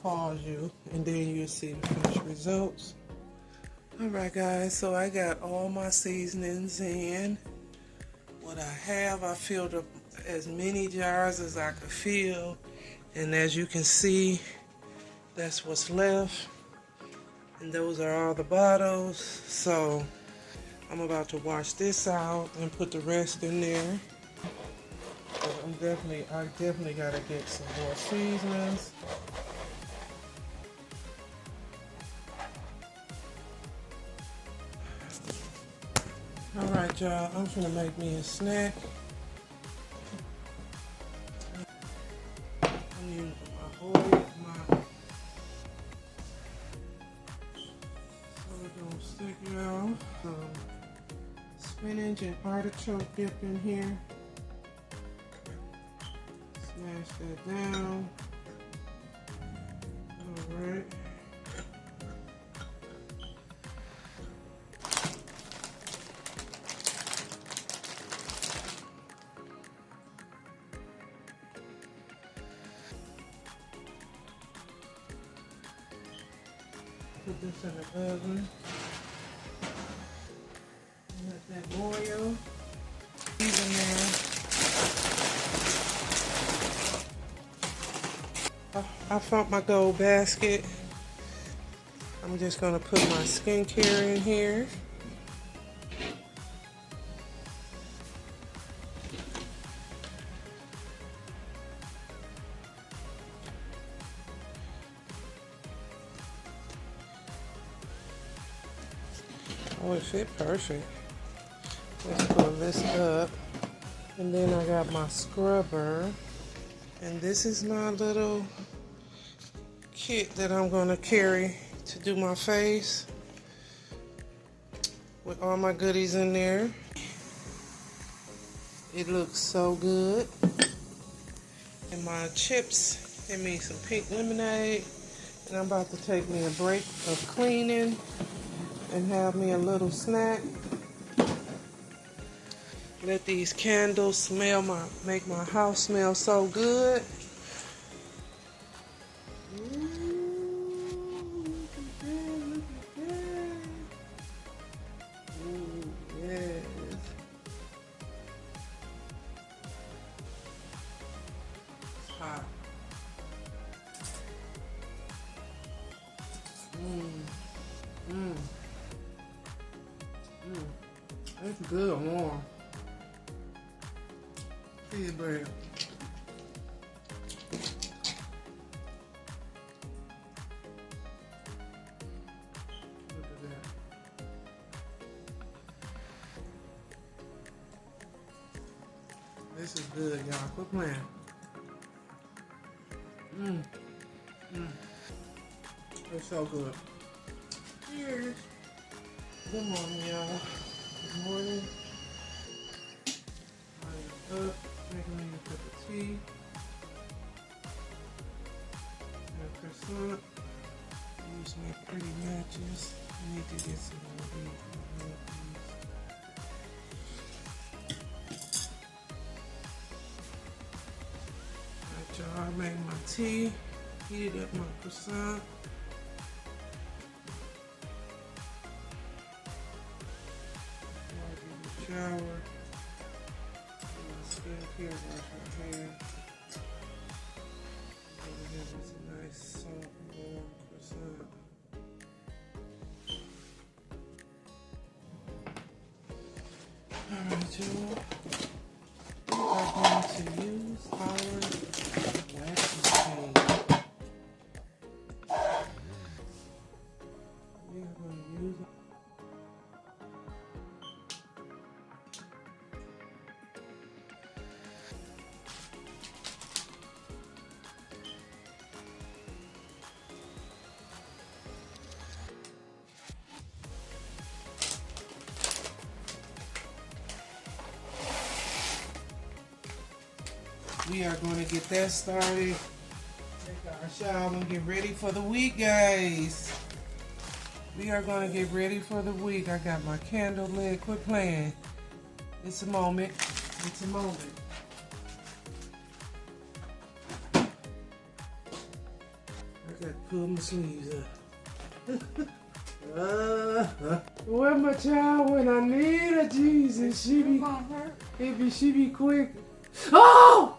pause you, and then you'll see the finished results. Alright guys, so I got all my seasonings in. What I have, I filled up as many jars as I could fill, and as you can see, that's what's left, and those are all the bottles. So I'm about to wash this out and put the rest in there. But I definitely gotta get some more seasonings. Alright y'all, I'm gonna make me a snack. I'm using my so it don't stick, y'all. Spinach and artichoke dip in here. Smash that down. Alright. Put this in the oven. Let that boil. These in there. I found my gold basket. I'm just gonna put my skincare in here. Oh, it fit perfect. Let's pull this up. And then I got my scrubber. And this is my little kit that I'm gonna carry to do my face, with all my goodies in there. It looks so good. And my chips, give me some pink lemonade. And I'm about to take me a break of cleaning and have me a little snack. Let these candles make my house smell so good. Hot. It's good warm. See it, bread. Look at that. This is good, y'all. Quit playing. It's so good. Cheers. Good morning, y'all. Good morning. I am up, making me a cup of tea. And a croissant. Use my pretty matches. I need to get some more of these. Alright, y'all. I made my tea. Heated up my croissant. Shower, my skincare, wash my hair. Over here is a nice soft warm croissant. Alright, y'all. We are going to use our wax machine. We are going to use it. We are going to get that started. Take our shower and get ready for the week, guys. We are going to get ready for the week. I got my candle lit. Quit playing. It's a moment. It's a moment. I Got to pull my sleeves up. Where my child when I need her, Jesus? She be quick. Oh!